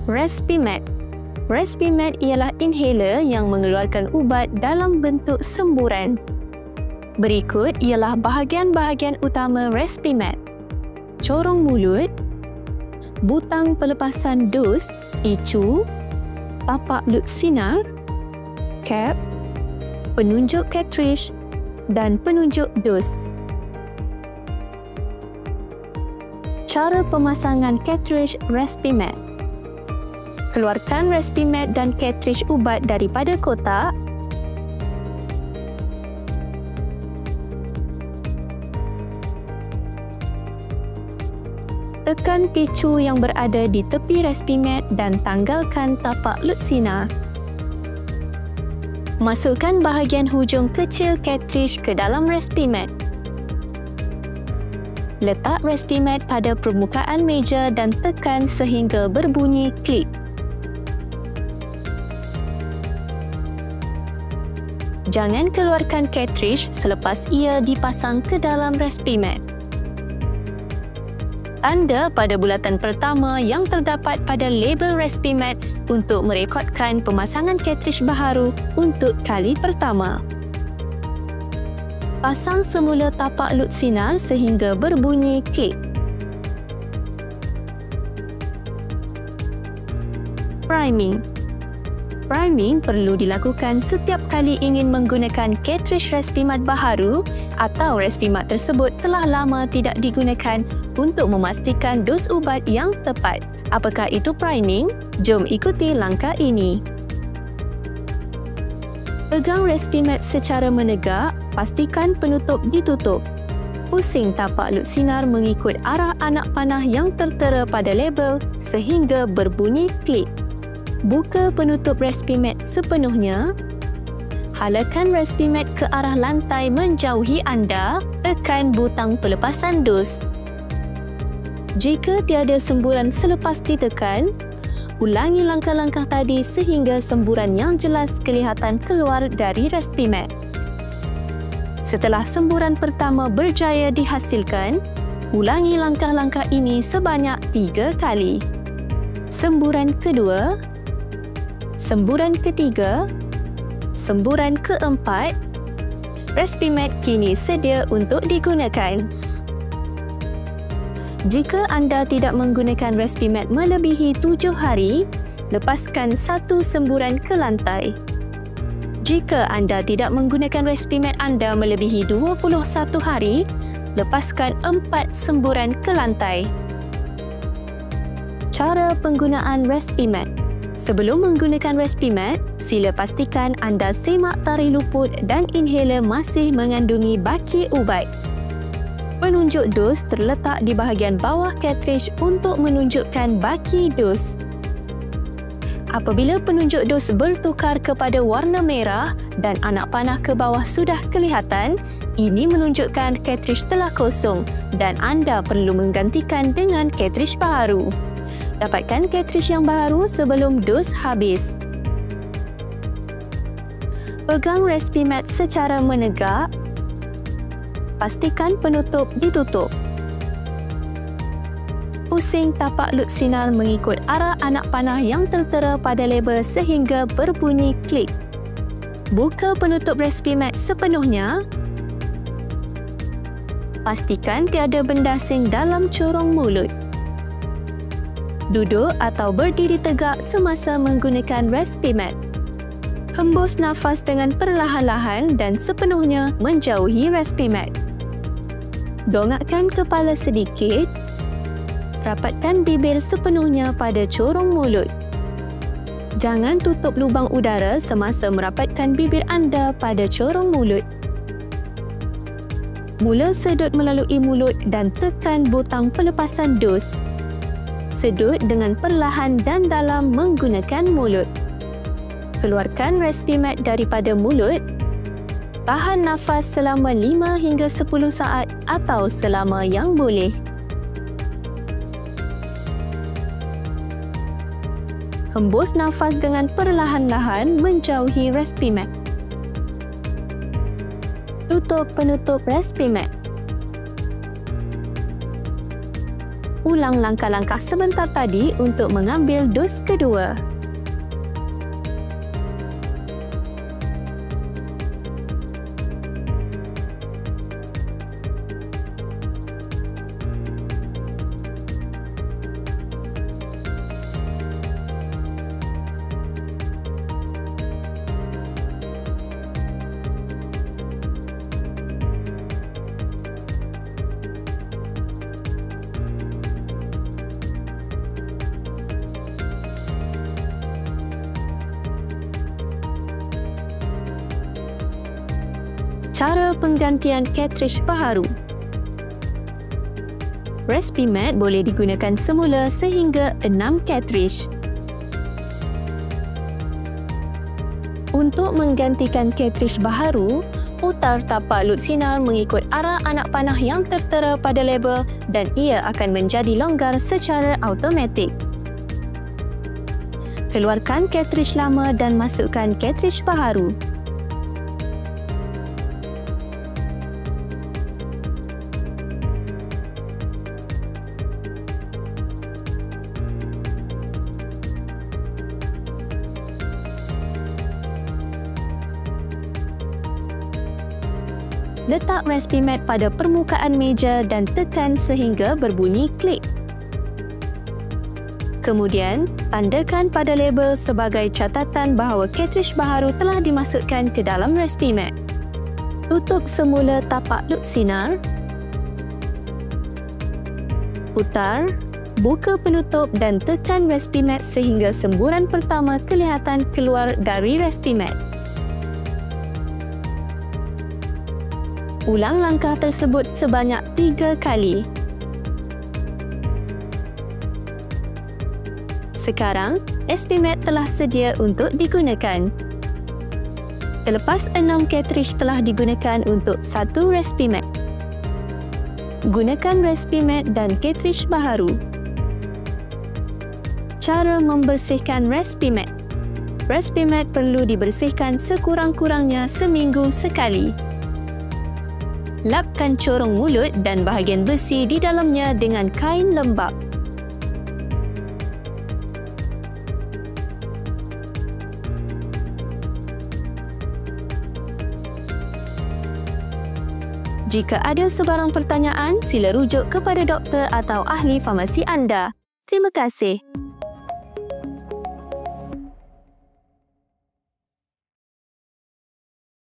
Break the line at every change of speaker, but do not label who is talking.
Respimat. Respimat ialah inhaler yang mengeluarkan ubat dalam bentuk semburan. Berikut ialah bahagian-bahagian utama Respimat. Corong mulut, butang pelepasan dos, icu, tapak lut sinar, cap, penunjuk cartridge dan penunjuk dos. Cara pemasangan cartridge Respimat. Keluarkan Respimat dan cartridge ubat daripada kotak. Tekan picu yang berada di tepi Respimat dan tanggalkan tapak lut sinar. Masukkan bahagian hujung kecil cartridge ke dalam Respimat. Letak Respimat pada permukaan meja dan tekan sehingga berbunyi klik. Jangan keluarkan cartridge selepas ia dipasang ke dalam Respimat. Tanda pada bulatan pertama yang terdapat pada label Respimat untuk merekodkan pemasangan cartridge baharu untuk kali pertama. Pasang semula tapak lut sinar sehingga berbunyi klik. Priming. Priming perlu dilakukan setiap kali ingin menggunakan cartridge Respimat baharu atau Respimat tersebut telah lama tidak digunakan untuk memastikan dos ubat yang tepat. Apakah itu priming? Jom ikuti langkah ini. Pegang Respimat secara menegak, pastikan penutup ditutup. Pusing tapak lut sinar mengikut arah anak panah yang tertera pada label sehingga berbunyi klik. Buka penutup Respimat sepenuhnya. Halakan Respimat ke arah lantai menjauhi anda. Tekan butang pelepasan dos. Jika tiada semburan selepas ditekan, ulangi langkah-langkah tadi sehingga semburan yang jelas kelihatan keluar dari Respimat. Setelah semburan pertama berjaya dihasilkan, ulangi langkah-langkah ini sebanyak 3 kali. Semburan kedua, semburan ketiga, semburan keempat, Respimat kini sedia untuk digunakan. Jika anda tidak menggunakan Respimat melebihi 7 hari, lepaskan 1 semburan ke lantai. Jika anda tidak menggunakan Respimat anda melebihi 21 hari, lepaskan 4 semburan ke lantai. Cara penggunaan Respimat. Sebelum menggunakan Respimat, sila pastikan anda semak tari luput dan inhaler masih mengandungi baki ubat. Penunjuk dos terletak di bahagian bawah cartridge untuk menunjukkan baki dos. Apabila penunjuk dos bertukar kepada warna merah dan anak panah ke bawah sudah kelihatan, ini menunjukkan cartridge telah kosong dan anda perlu menggantikan dengan cartridge baharu. Dapatkan cartridge yang baru sebelum dos habis. Pegang Respimat secara menegak. Pastikan penutup ditutup. Pusing tapak lut sinar mengikut arah anak panah yang tertera pada label sehingga berbunyi klik. Buka penutup Respimat sepenuhnya. Pastikan tiada benda asing dalam corong mulut. Duduk atau berdiri tegak semasa menggunakan Respimat. Hembus nafas dengan perlahan-lahan dan sepenuhnya menjauhi Respimat. Dongakkan kepala sedikit. Rapatkan bibir sepenuhnya pada corong mulut. Jangan tutup lubang udara semasa merapatkan bibir anda pada corong mulut. Mula sedut melalui mulut dan tekan butang pelepasan dos. Sedut dengan perlahan dan dalam menggunakan mulut. Keluarkan Respimat daripada mulut. Tahan nafas selama 5 hingga 10 saat atau selama yang boleh. Hembus nafas dengan perlahan-lahan menjauhi Respimat. Tutup penutup Respimat. Ulang langkah-langkah sebentar tadi untuk mengambil dos kedua. Cara penggantian cartridge baharu. Respimat boleh digunakan semula sehingga 6 cartridge. Untuk menggantikan cartridge baharu, putar tapak lut sinar mengikut arah anak panah yang tertera pada label dan ia akan menjadi longgar secara automatik. Keluarkan cartridge lama dan masukkan cartridge baharu. Letak respimat pada permukaan meja dan tekan sehingga berbunyi klik. Kemudian, tandakan pada label sebagai catatan bahawa cartridge baharu telah dimasukkan ke dalam respimat. Tutup semula tapak lut sinar. Putar, buka penutup dan tekan respimat sehingga semburan pertama kelihatan keluar dari respimat. Ulang langkah tersebut sebanyak 3 kali. Sekarang, respimat telah sedia untuk digunakan. Selepas 6 cartridge telah digunakan untuk satu respimat. Gunakan respimat dan cartridge baharu. Cara membersihkan respimat. Respimat perlu dibersihkan sekurang-kurangnya seminggu sekali. Lapkan corong mulut dan bahagian besi di dalamnya dengan kain lembap. Jika ada sebarang pertanyaan, sila rujuk kepada doktor atau ahli farmasi anda. Terima kasih.